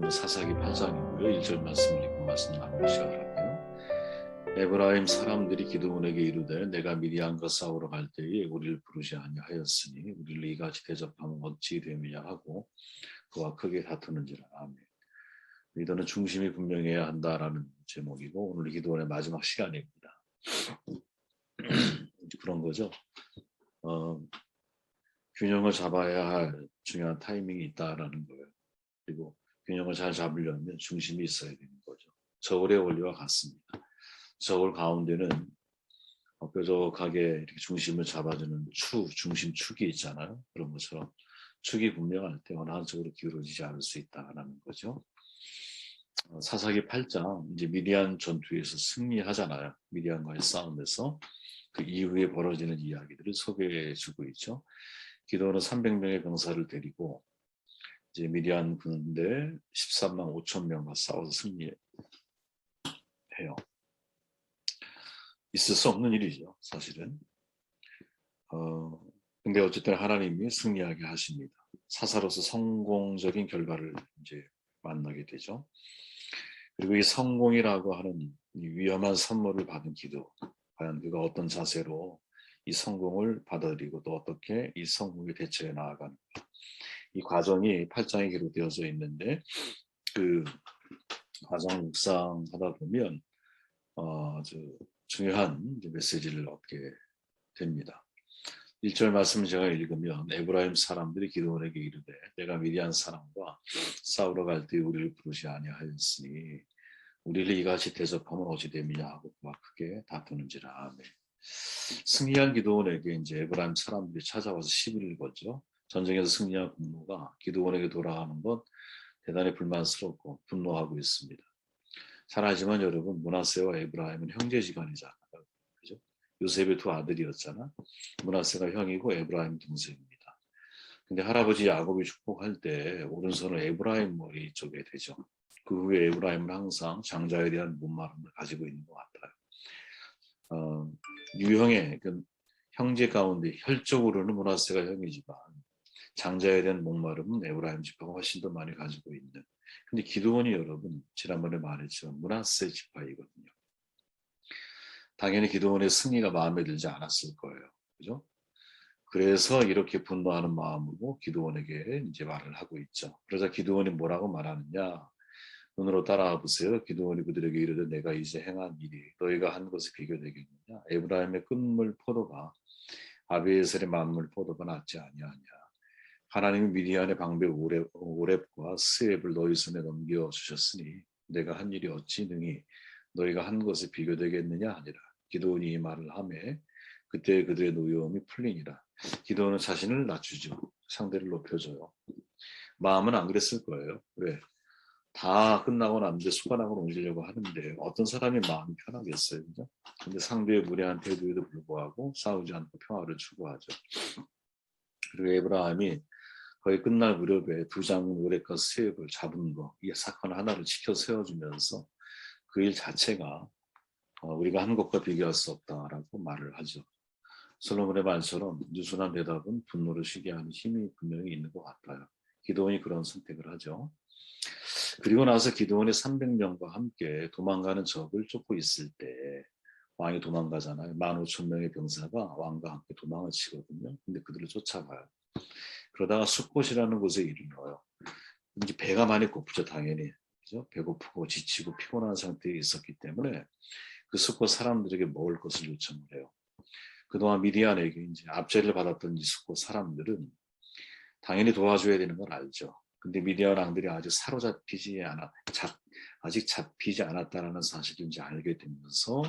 본문은 사사기 8장이고요. 1절 말씀을 읽고 말씀 나누기 시작할게요. 에브라임 사람들이 기드온에게 이르되 내가 미디안과 싸우러 갈 때에 우리를 부르지 아니하였으니 우리를 이같이 대접하면 어찌 됨이냐 하고 그와 크게 다투는지라. 아멘. 리더는 중심이 분명해야 한다라는 제목이고 오늘 기드온의 마지막 시간입니다. 그런 거죠. 균형을 잡아야 할 중요한 타이밍이 있다라는 거예요. 그리고 균형을 잘 잡으려면 중심이 있어야 되는 거죠. 저울의 원리와 같습니다. 저울 가운데는 뾰족하게 이렇게 중심을 잡아주는 중심축이 있잖아요. 그런 것처럼 축이 분명할 때 어느 한쪽으로 기울어지지 않을 수 있다라는 거죠. 사사기 8장 이제 미디안 전투에서 승리하잖아요. 미디안과의 싸움에서 그 이후에 벌어지는 이야기들을 소개해주고 있죠. 기드온은 300명의 병사를 데리고 이제 미디안 군대 13만 5천 명과 싸워서 승리해요. 있을 수 없는 일이죠, 사실은. 근데 어쨌든 하나님이 승리하게 하십니다. 사사로서 성공적인 결과를 이제 만나게 되죠. 그리고 이 성공이라고 하는 이 위험한 선물을 받은 기도, 과연 그가 어떤 자세로 이 성공을 받아들이고 또 어떻게 이 성공에 대처해 나아가는가. 이 과정이 8장에 기록되어져 있는데 그 과정 묵상하다 보면 아주 중요한 메시지를 얻게 됩니다. 1절 말씀을 제가 읽으면 에브라임 사람들이 기드온에게 이르되 내가 미디안 사람과 싸우러 갈 때 우리를 부르지 아니하였으니 우리를 이같이 대접하면 어찌 됨이냐 하고 막 크게 다투는지라. 아멘. 승리한 기드온에게 이제 에브라임 사람들이 찾아와서 시비를 걸죠. 전쟁에서 승리한 군노가 기드온에게 돌아가는 것 대단히 불만스럽고 분노하고 있습니다. 잘 알지만 여러분 므낫세와 에브라임은 형제지간이잖아요. 그죠? 요셉의 두 아들이었잖아. 므낫세가 형이고 에브라임 동생입니다. 근데 할아버지 야곱이 축복할 때 오른손을 에브라임 머리 쪽에 대죠. 그 후에 에브라임은 항상 장자에 대한 못마름을 가지고 있는 것 같아요. 유형의 그 형제 가운데 혈적으로는 므낫세가 형이지만 장자에 대한 목마름은 에브라임 지파가 훨씬 더 많이 가지고 있는. 근데 기드온이 여러분 지난번에 말했지만 므낫세 지파이거든요. 당연히 기드온의 승리가 마음에 들지 않았을 거예요. 그죠? 그래서 이렇게 분노하는 마음으로 기드온에게 이제 말을 하고 있죠. 그러자 기드온이 뭐라고 말하느냐? 눈으로 따라와 보세요. 기드온이 그들에게 이르되 내가 이제 행한 일이 너희가 한 것에 비교되겠느냐? 에브라임의 끝물 포도가 아비에셀의 만물 포도가 낫지 아니하냐? 하나님이 미디안의 방배 오렙과 스웹을 너희 손에 넘겨주셨으니 내가 한 일이 어찌 능히 너희가 한 것에 비교되겠느냐 하니라. 기드온이 이 말을 하매 그때 그들의 노여움이 풀리니라. 기드온은 자신을 낮추죠. 상대를 높여줘요. 마음은 안 그랬을 거예요. 왜? 다 끝나고 났는데 수관학을 옮기려고 하는데 어떤 사람이 마음이 편하겠어요. 그죠? 근데 상대의 무례한 태도에도 불구하고 싸우지 않고 평화를 추구하죠. 그리고 에브라임이 거의 끝날 무렵에 두 장군 오렉과 스웹을 잡은 거, 이 사건 하나를 지켜 세워주면서 그 일 자체가 우리가 한 것과 비교할 수 없다라고 말을 하죠. 솔로몬의 말처럼 유순한 대답은 분노를 쉬게 하는 힘이 분명히 있는 것 같아요. 기드온이 그런 선택을 하죠. 그리고 나서 기드온이 300명과 함께 도망가는 적을 쫓고 있을 때 왕이 도망가잖아요. 15,000명의 병사가 왕과 함께 도망을 치거든요. 근데 그들을 쫓아가요. 그러다가 숫곳이라는 곳에 이르러요. 이제 배가 많이 고프죠, 당연히. 그죠? 배고프고 지치고 피곤한 상태에 있었기 때문에 그 숫곳 사람들에게 먹을 것을 요청을 해요. 그동안 미디안에게 이제 압제를 받았던 이 숫곳 사람들은 당연히 도와줘야 되는 걸 알죠. 근데 미디안 왕들이 아직 아직 잡히지 않았다라는 사실을 이제 알게 되면서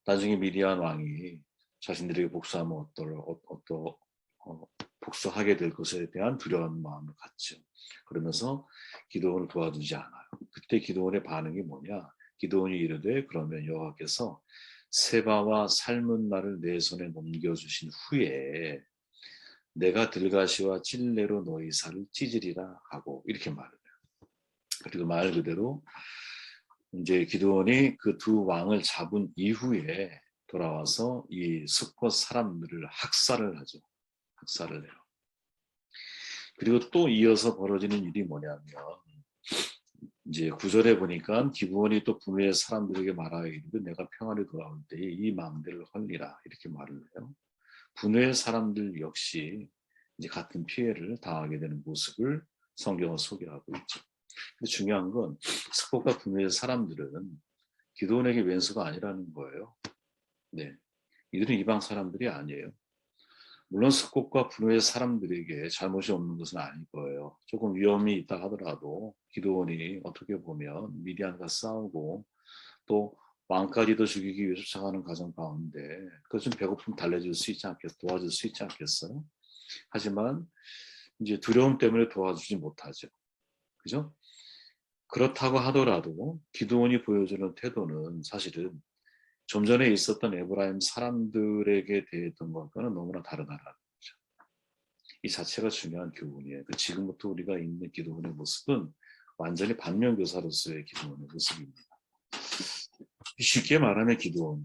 나중에 미디안 왕이 자신들에게 복수하면 복수하게 될 것에 대한 두려운 마음을 갖죠. 그러면서 기드온을 도와주지 않아요. 그때 기드온의 반응이 뭐냐? 기드온이 이르되 그러면 여호와께서 세바와 살문나를 내 손에 넘겨주신 후에 내가 들가시와 찔레로 너희 살을 찢으리라 하고 이렇게 말을 해요. 그리고 말 그대로 이제 기드온이 그 두 왕을 잡은 이후에 돌아와서 이 숫곳 사람들을 학살을 하죠. 학살을 해요. 그리고 또 이어서 벌어지는 일이 뭐냐면 이제 9절에 보니까 기드온이 또 분노의 사람들에게 말하여 이르되 내가 평안히 돌아올 때에 이 망대를 헐리라 이렇게 말을 해요. 분노의 사람들 역시 이제 같은 피해를 당하게 되는 모습을 성경은 소개하고 있죠. 근데 중요한 건 스콧과 분노의 사람들은 기드온에게 왼수가 아니라는 거예요. 네, 이들은 이방 사람들이 아니에요. 물론 스콧과 분노의 사람들에게 잘못이 없는 것은 아닐 거예요. 조금 위험이 있다 하더라도 기드온이 어떻게 보면 미디안과 싸우고 또 왕까지도 죽이기 위해 쫓아가는 과정 가운데 그것은 배고픔 달래줄 수 있지 않겠어, 도와줄 수 있지 않겠어요? 하지만 이제 두려움 때문에 도와주지 못하죠. 그죠? 그렇다고 하더라도 기드온이 보여주는 태도는 사실은 좀 전에 있었던 에브라임 사람들에게 대했던 것과는 너무나 다르다라는 거죠. 이 자체가 중요한 교훈이에요. 지금부터 우리가 읽는 기드온의 모습은 완전히 반면교사로서의 기드온의 모습입니다. 쉽게 말하면 기드온은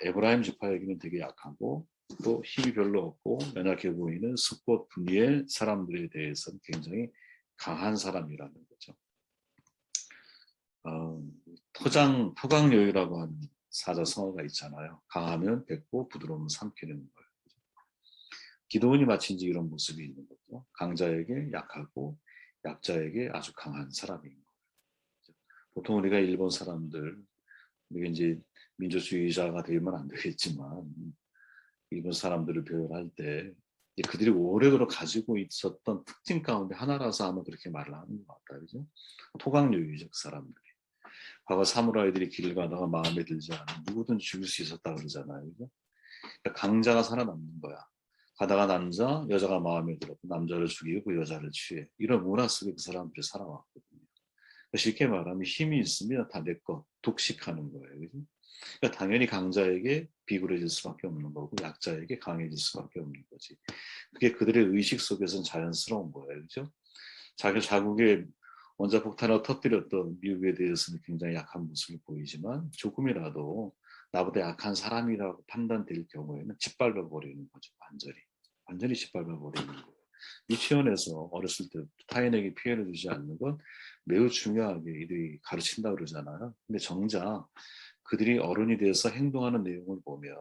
에브라임 지파에게는 되게 약하고 또 힘이 별로 없고 연약해 보이는 스콧 분리의 사람들에 대해서는 굉장히 강한 사람이라는 거죠. 토강여유라고 하는 사자성어가 있잖아요. 강하면 뱉고 부드러우면 삼키는 거예요. 기드온이 마치 이제 이런 모습이 있는 거죠. 강자에게 약하고 약자에게 아주 강한 사람인 거예요. 보통 우리가 일본 사람들, 우리가 이제 민주주의자가 되면 안 되겠지만 일본 사람들을 배열할 때 그들이 오래도록 가지고 있었던 특징 가운데 하나라서 아마 그렇게 말을 하는 것 같아요. 그죠? 토강요유적 사람들이. 과거 사무라이들이 길을 가다가 마음에 들지 않으면 누구든 죽일 수 있었다 그러잖아요. 그죠? 그러니까 강자가 살아남는 거야. 가다가 남자, 여자가 마음에 들었고 남자를 죽이고 여자를 취해. 이런 문화 속에 그 사람들이 살아왔거든요. 그러니까 쉽게 말하면 힘이 있으면 다 내 것, 독식하는 거예요. 그죠? 그러니까 당연히 강자에게 비굴해질 수밖에 없는 거고 약자에게 강해질 수밖에 없는 거지. 그게 그들의 의식 속에서는 자연스러운 거예요. 그죠? 자국의 원자폭탄을 터뜨렸던 미국에 대해서는 굉장히 약한 모습을 보이지만 조금이라도 나보다 약한 사람이라고 판단될 경우에는 짓밟아 버리는 거죠. 완전히 짓밟아 버리는 거예요. 유치원에서 어렸을 때 타인에게 피해를 주지 않는 건 매우 중요하게 이들이 가르친다 그러잖아요. 근데 정작 그들이 어른이 돼서 행동하는 내용을 보면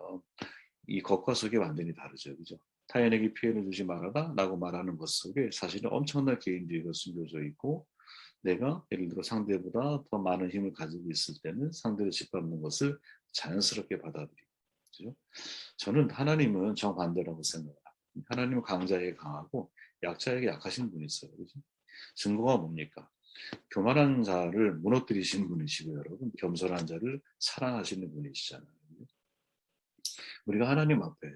이 겉과 속이 완전히 다르죠. 그죠? 타인에게 피해를 주지 말아라 라고 말하는 것 속에 사실은 엄청난 개인주의가 숨겨져 있고 내가 예를 들어 상대보다 더 많은 힘을 가지고 있을 때는 상대를 짓밟는 것을 자연스럽게 받아들이고 그죠? 저는 하나님은 정반대라고 생각합니다. 하나님은 강자에게 강하고 약자에게 약하신 분이 있어요. 그죠? 증거가 뭡니까? 교만한 자를 무너뜨리시는 분이시고 여러분 겸손한 자를 사랑하시는 분이시잖아요. 우리가 하나님 앞에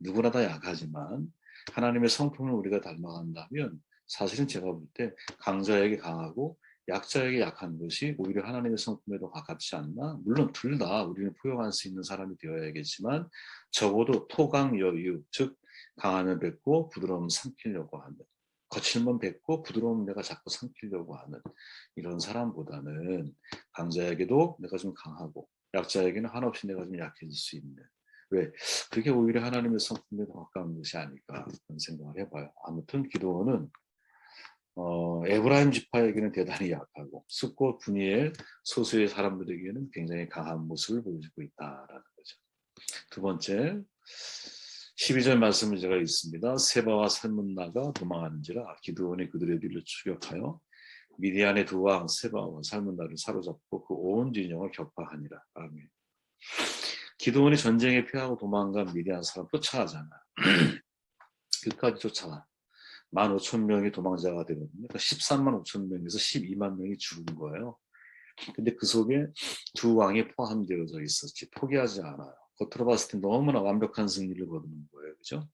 누구나 다 약하지만 하나님의 성품을 우리가 닮아간다면 사실은 제가 볼 때 강자에게 강하고 약자에게 약한 것이 오히려 하나님의 성품에 더 가깝지 않나? 물론 둘 다 우리는 포용할 수 있는 사람이 되어야겠지만 적어도 토강여유, 즉 강하면 뱉고 부드러움 삼키려고 하는 거칠면 뱉고 부드러움 내가 자꾸 삼키려고 하는 이런 사람보다는 강자에게도 내가 좀 강하고 약자에게는 한없이 내가 좀 약해질 수 있는 왜? 그게 오히려 하나님의 성품에 더 가까운 것이 아닐까 그런 생각을 해봐요. 아무튼 기드온은 에브라임 지파에게는 대단히 약하고 숫고 분이엘 소수의 사람들에게는 굉장히 강한 모습을 보여주고 있다라는 거죠. 두 번째 12절 말씀을 제가 읽습니다. 세바와 살문나가 도망하는지라 기드온이 그들의 뒤를 추격하여 미디안의 두 왕 세바와 살문나를 사로잡고 그 온 진영을 격파하니라. 아멘. 기드온이 전쟁에 피하고 도망간 미디안 사람 쫓아가잖아. 끝까지 쫓아가. 15,000명이 도망자가 되거든요. 그러니까 13만 5천 명에서 12만 명이 죽은 거예요. 근데 그 속에 두 왕이 포함되어져 있었지. 포기하지 않아요. 겉으로 봤을 때 너무나 완벽한 승리를 거두는 거예요. 그죠?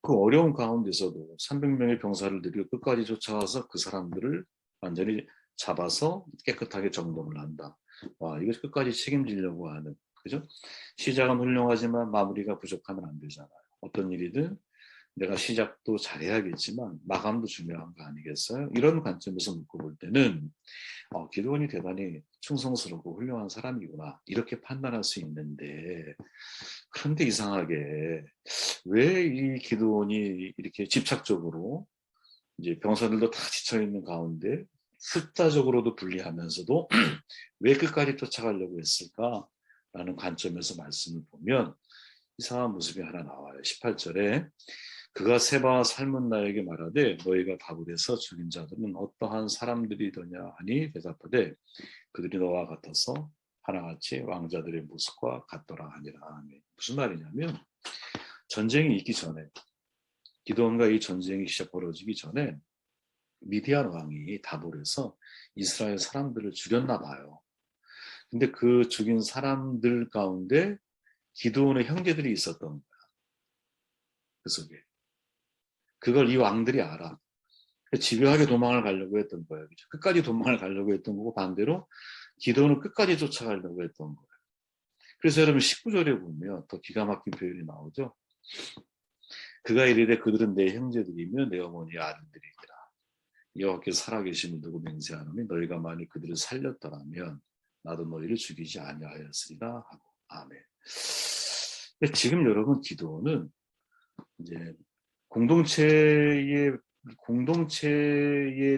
그 어려운 가운데서도 300명의 병사를 들여 끝까지 쫓아와서 그 사람들을 완전히 잡아서 깨끗하게 정돈을 한다. 와, 이거 끝까지 책임지려고 하는. 그죠? 시작은 훌륭하지만 마무리가 부족하면 안 되잖아요. 어떤 일이든 내가 시작도 잘해야겠지만 마감도 중요한 거 아니겠어요? 이런 관점에서 놓고 볼 때는 기드온이 대단히 충성스럽고 훌륭한 사람이구나 이렇게 판단할 수 있는데 그런데 이상하게 왜 이 기드온이 이렇게 집착적으로 이제 병사들도 다 지쳐 있는 가운데 숫자적으로도 불리하면서도 왜 끝까지 쫓아가려고 했을까라는 관점에서 말씀을 보면 이상한 모습이 하나 나와요. 18절에 그가 세바와 살문 나에게 말하되 너희가 답을 해서 죽인 자들은 어떠한 사람들이더냐 하니 대답하되 그들이 너와 같아서 하나같이 왕자들의 모습과 같더라 하니라. 무슨 말이냐면 전쟁이 있기 전에 기드온과 이 전쟁이 시작 벌어지기 전에 미디안 왕이 다볼에서 이스라엘 사람들을 죽였나 봐요. 근데 그 죽인 사람들 가운데 기드온의 형제들이 있었던 거야. 그 속에. 그걸 이 왕들이 알아. 집요하게 도망을 가려고 했던 거예요. 끝까지 도망을 가려고 했던 거고 반대로 기드온은 끝까지 쫓아가려고 했던 거예요. 그래서 여러분 19절에 보면 더 기가 막힌 표현이 나오죠. 그가 이르되 그들은 내 형제들이며 내 어머니의 아들들이니라. 여호와께서 살아계심을 두고 맹세하노니 너희가 만일 그들을 살렸더라면 나도 너희를 죽이지 아니하였으리라 하고. 아멘. 근데 지금 여러분 기드온은 이제 공동체에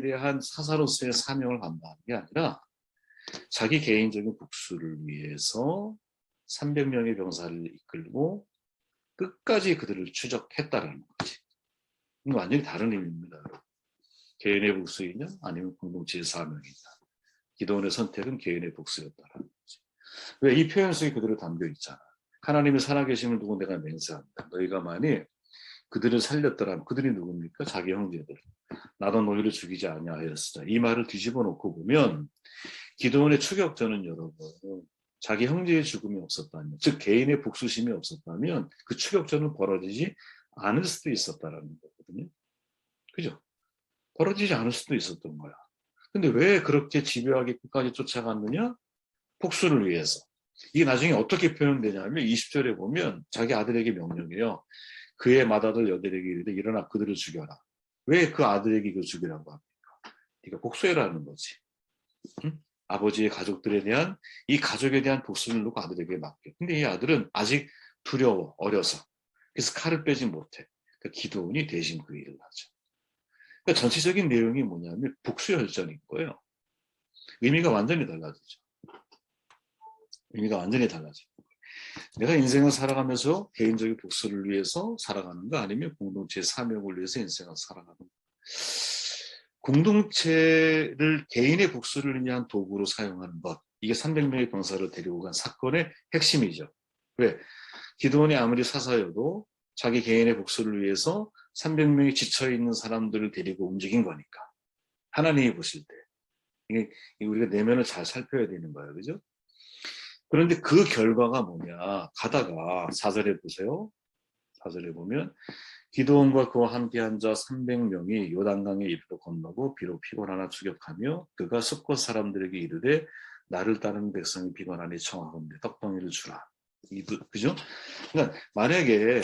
대한 사사로서의 사명을 감당하는 게 아니라 자기 개인적인 복수를 위해서 300명의 병사를 이끌고 끝까지 그들을 추적했다라는 거지. 이건 완전히 다른 의미입니다. 개인의 복수이냐 아니면 공동체의 사명이냐. 기도원의 선택은 개인의 복수였다라는 거지. 왜 이 표현 속에 그대로 담겨 있잖아. 하나님의 살아계심을 두고 내가 맹세한다. 너희가 만일 그들을 살렸더라면 그들이 누굽니까? 자기 형제들. 나도 너희를 죽이지 아니하였으리라. 이 말을 뒤집어 놓고 보면 기도원의 추격전은 여러분 자기 형제의 죽음이 없었다면 즉 개인의 복수심이 없었다면 그 추격전은 벌어지지 않을 수도 있었다라는 거거든요. 그죠? 벌어지지 않을 수도 있었던 거야. 근데 왜 그렇게 집요하게 끝까지 쫓아갔느냐? 복수를 위해서. 이게 나중에 어떻게 표현되냐면 20절에 보면 자기 아들에게 명령해요. 그의 맏아들 여들에게 이르되 일어나 그들을 죽여라. 왜 그 아들에게 이거 죽이라고 합니까? 네가 복수해라는 거지. 응? 아버지의 가족들에 대한 이 가족에 대한 복수를 놓고 아들에게 맡겨. 근데 이 아들은 아직 두려워 어려서 그래서 칼을 빼지 못해. 그러니까 기드온이 대신 그 일을 하죠. 그러니까 전체적인 내용이 뭐냐면 복수 열전인 거예요. 의미가 완전히 달라지죠. 의미가 완전히 달라지죠. 내가 인생을 살아가면서 개인적인 복수를 위해서 살아가는가 아니면 공동체의 사명을 위해서 인생을 살아가는가. 공동체를 개인의 복수를 위한 도구로 사용하는 것. 이게 300명의 병사를 데리고 간 사건의 핵심이죠. 왜? 기드온이 아무리 사사여도 자기 개인의 복수를 위해서 300명이 지쳐있는 사람들을 데리고 움직인 거니까. 하나님이 보실 때. 이게 우리가 내면을 잘 살펴야 되는 거예요. 그죠? 그런데 그 결과가 뭐냐. 가다가 4절에 보세요. 4절에 보면 기드온과 그와 함께한 자 300명이 요단강에 이르러 건너고 비록 피곤하나 추격하며 그가 숲곳 사람들에게 이르되 나를 따르는 백성이 피곤하니 청하건대 떡덩이를 주라. 그죠? 그러니까 만약에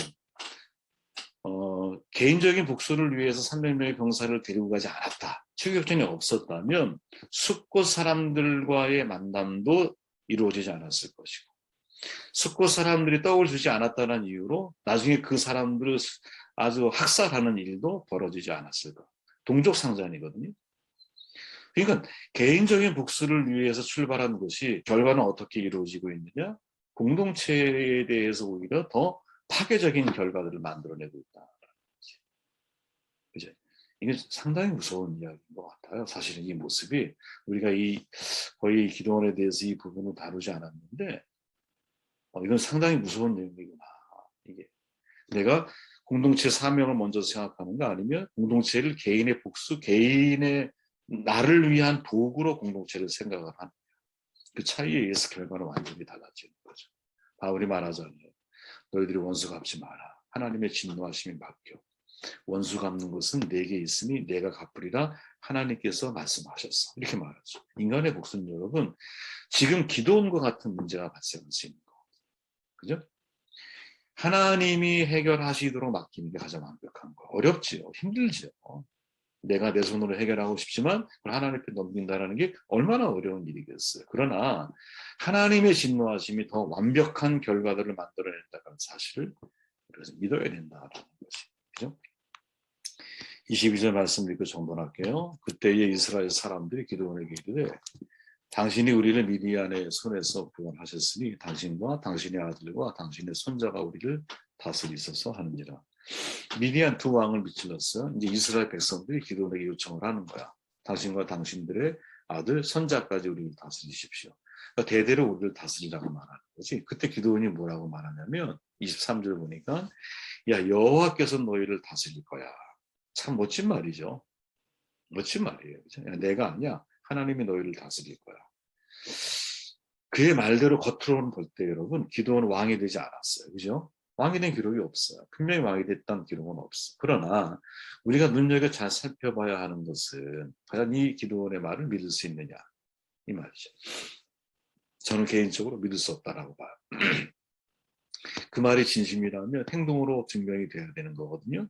개인적인 복수를 위해서 300명의 병사를 데리고 가지 않았다. 추격전이 없었다면 숲곳 사람들과의 만남도 이루어지지 않았을 것이고 숲곳 사람들이 떡을 주지 않았다는 이유로 나중에 그 사람들을 아주 학살하는 일도 벌어지지 않았을 것. 동족상잔이거든요. 그러니까 개인적인 복수를 위해서 출발한 것이 결과는 어떻게 이루어지고 있느냐? 공동체에 대해서 오히려 더 파괴적인 결과들을 만들어내고 있다. 그죠? 이게 상당히 무서운 이야기인 것 같아요. 사실은 이 모습이 우리가 거의 기도원에 대해서 이 부분을 다루지 않았는데 이건 상당히 무서운 내용이구나. 이게 내가 공동체 사명을 먼저 생각하는가 아니면 공동체를 개인의 복수, 개인의 나를 위한 도구로 공동체를 생각을 하는 그 차이에 의해서 결과는 완전히 달라지는 거죠. 바울이 말하잖아요. 너희들이 원수 갚지 마라. 하나님의 진노하심이 맡겨. 원수 갚는 것은 내게 있으니 내가 갚으리라 하나님께서 말씀하셨어. 이렇게 말하죠. 인간의 복수는 여러분 지금 기도원과 같은 문제가 발생할 수 있는 거. 그죠? 하나님이 해결하시도록 맡기는 게 가장 완벽한 거. 어렵지요. 힘들지요. 내가 내 손으로 해결하고 싶지만 그걸 하나님 앞에 넘긴다는 게 얼마나 어려운 일이겠어요. 그러나 하나님의 진노하심이 더 완벽한 결과들을 만들어낸다는 사실을 그래서 믿어야 된다는 것이. 그죠? 22절 말씀 읽고 정돈할게요. 그때에 이스라엘 사람들이 기드온에게 이르되 당신이 우리를 미디안의 손에서 구원하셨으니 당신과 당신의 아들과 당신의 손자가 우리를 다스리소서 하는지라. 미디안 두 왕을 미칠렀어요. 이제 이스라엘 백성들이 기드온에게 요청을 하는 거야. 당신과 당신들의 아들, 손자까지 우리를 다스리십시오. 그러니까 대대로 우리를 다스리라고 말하는 거지. 그때 기드온이 뭐라고 말하냐면 23절 보니까 야 여호와께서 너희를 다스릴 거야. 참 멋진 말이죠. 멋진 말이에요. 그죠? 야, 내가 아니야. 하나님이 너희를 다스릴 거야. 그의 말대로 겉으로는 볼 때 여러분 기드온은 왕이 되지 않았어요. 그죠? 왕이 된 기록이 없어요. 분명히 왕이 됐다는 기록은 없어. 그러나 우리가 눈여겨 잘 살펴봐야 하는 것은 과연 이 기드온의 말을 믿을 수 있느냐 이 말이죠. 저는 개인적으로 믿을 수 없다라고 봐요. 그 말이 진심이라면 행동으로 증명이 돼야 되는 거거든요.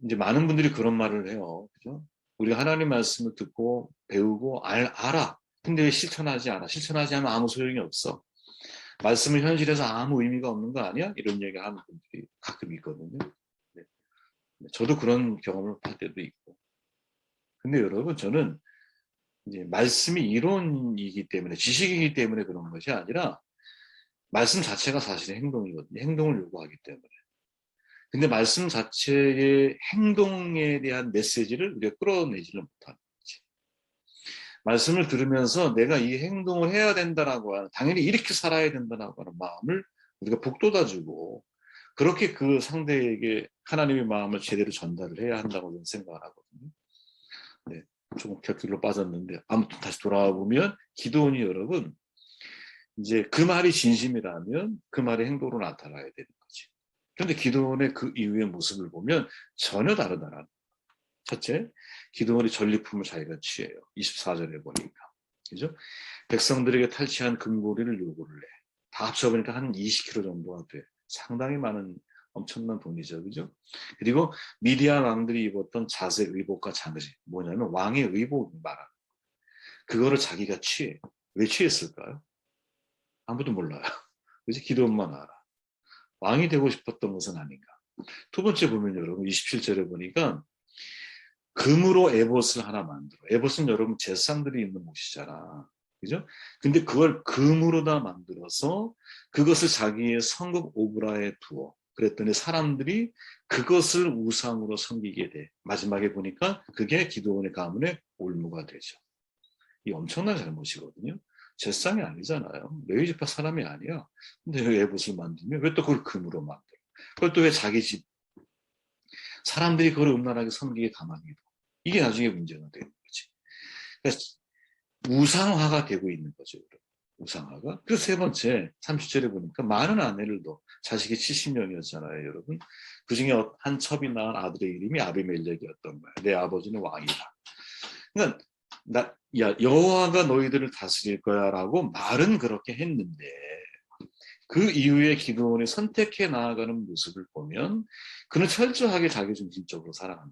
이제 많은 분들이 그런 말을 해요. 그죠? 우리가 하나님 말씀을 듣고 배우고 알아. 근데 왜 실천하지 않아? 실천하지 않으면 아무 소용이 없어. 말씀을 현실에서 아무 의미가 없는 거 아니야? 이런 얘기 하는 분들이 가끔 있거든요. 네. 저도 그런 경험을 할 때도 있고. 근데 여러분, 저는 이제 말씀이 이론이기 때문에, 지식이기 때문에 그런 것이 아니라, 말씀 자체가 사실은 행동이거든요. 행동을 요구하기 때문에. 근데 말씀 자체의 행동에 대한 메시지를 우리가 끌어내지를 못하는 거지. 말씀을 들으면서 내가 이 행동을 해야 된다라고 하는, 당연히 이렇게 살아야 된다라고 하는 마음을 우리가 북돋아주고, 그렇게 그 상대에게 하나님의 마음을 제대로 전달을 해야 한다고 저는 생각을 하거든요. 네, 조금 곁길로 빠졌는데, 아무튼 다시 돌아와 보면, 기도원이 여러분, 이제 그 말이 진심이라면 그 말이 행동으로 나타나야 되는 거지. 그런데 기도원의 그 이후의 모습을 보면 전혀 다르다라는. 첫째, 기도원이 전리품을 자기가 취해요. 24절에 보니까. 그죠? 백성들에게 탈취한 금고리를 요구를 해. 다 합쳐보니까 한 20kg 정도가 돼. 상당히 많은 엄청난 돈이죠. 그죠? 그리고 미디안 왕들이 입었던 자세 의복과 장식. 뭐냐면 왕의 의복을 말하는. 그거를 자기가 취해. 왜 취했을까요? 아무도 몰라요. 그지? 기도원만 알아. 왕이 되고 싶었던 것은 아닌가. 두 번째 보면 여러분 27절에 보니까 금으로 에봇을 하나 만들어. 에봇은 여러분 제사장들이 입는 옷이잖아. 그죠? 근데 그걸 금으로다 만들어서 그것을 자기의 성읍 오브라에 두어. 그랬더니 사람들이 그것을 우상으로 섬기게 돼. 마지막에 보니까 그게 기도원의 가문의 올무가 되죠. 이 엄청난 잘못이거든요. 제사장이 아니잖아요. 레위지파 사람이 아니야. 근데 왜 에봇을 만들면 왜 또 그걸 금으로 만들어? 그걸 또 왜 자기 집 사람들이 그걸 음란하게 섬기게 가만히 둬. 이게 나중에 문제가 되는 거지. 그러니까 우상화가 되고 있는 거죠. 우상화가. 그래서 세 번째 30절에 보니까 많은 아내를 둬. 자식이 70명이었잖아요, 여러분. 그중에 한 첩이 낳은 아들의 이름이 아비멜렉이었던 거야. 내 아버지는 왕이다. 그러니까 여호와가 너희들을 다스릴 거야라고 말은 그렇게 했는데 그 이후에 기드온이 선택해 나아가는 모습을 보면 그는 철저하게 자기중심적으로 살아간다는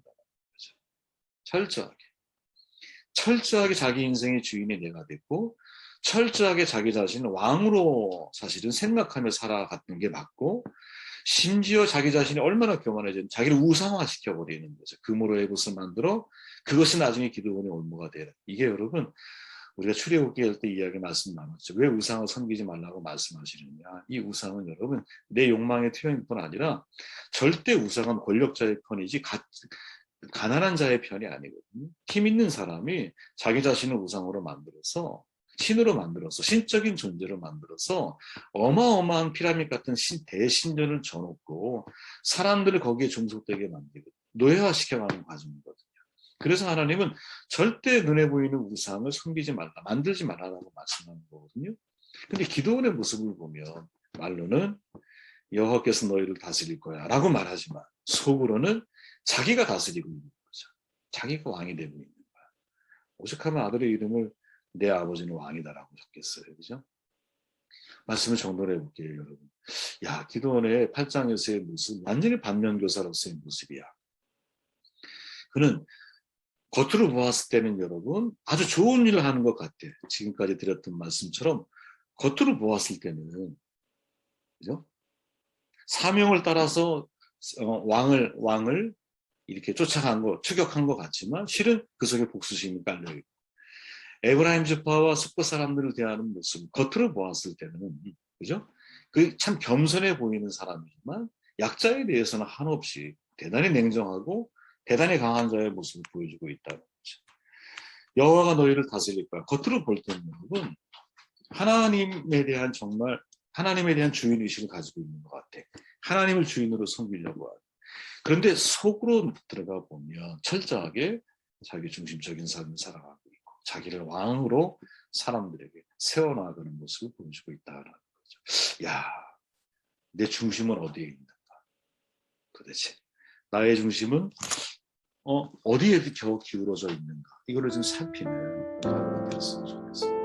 거죠. 철저하게 자기 인생의 주인이 내가 됐고 철저하게 자기 자신을 왕으로 사실은 생각하며 살아갔던 게 맞고 심지어 자기 자신이 얼마나 교만해졌는지 자기를 우상화시켜버리는 거죠. 금으로 에봇을 만들어 그것이 나중에 기드온의 올무가 되는. 이게 여러분 우리가 출애굽기 할 때 이야기 말씀 나눴죠. 왜 우상을 섬기지 말라고 말씀하시느냐. 이 우상은 여러분 내 욕망의 표현뿐 아니라 절대 우상은 권력자의 편이지 가난한 자의 편이 아니거든요. 힘 있는 사람이 자기 자신을 우상으로 만들어서 신으로 만들어서 신적인 존재로 만들어서 어마어마한 피라밋 같은 대신전을 져놓고 사람들을 거기에 종속되게 만들고 노예화시켜가는 과정이거든요. 그래서 하나님은 절대 눈에 보이는 우상을 섬기지 말라, 만들지 말라라고 말씀하는 거거든요. 근데 기도원의 모습을 보면 말로는 여호와께서 너희를 다스릴 거야 라고 말하지만 속으로는 자기가 다스리고 있는 거죠. 자기가 왕이 되고 있는 거야. 오죽하면 아들의 이름을 내 아버지는 왕이다라고 적겠어요. 그죠? 말씀을 정돈해 볼게요, 여러분. 야, 기도원의 8장에서의 모습, 완전히 반면교사로서의 모습이야. 그는 겉으로 보았을 때는 여러분 아주 좋은 일을 하는 것 같아요. 지금까지 드렸던 말씀처럼 겉으로 보았을 때는 그죠? 사명을 따라서 왕을 이렇게 쫓아간 거, 추격한 것 같지만 실은 그 속에 복수심이 깔려 있고 에브라임 지파와 숙부 사람들을 대하는 모습, 겉으로 보았을 때는 그죠? 그 참 겸손해 보이는 사람이지만 약자에 대해서는 한없이 대단히 냉정하고 대단히 강한 자의 모습을 보여주고 있다는 거죠. 여호와가 너희를 다스릴 거야. 겉으로 볼 때는 여러분 하나님에 대한 정말 하나님에 대한 주인 의식을 가지고 있는 것 같아. 하나님을 주인으로 섬기려고 하고. 그런데 속으로 들어가 보면 철저하게 자기 중심적인 삶을 살아가고 있고 자기를 왕으로 사람들에게 세워나가는 모습을 보여주고 있다는 거죠. 야, 내 중심은 어디에 있는가? 도대체 나의 중심은 어디에 겨우 기울어져 있는가? 이거를 좀 살피는 하루가 되었으면 좋겠어요.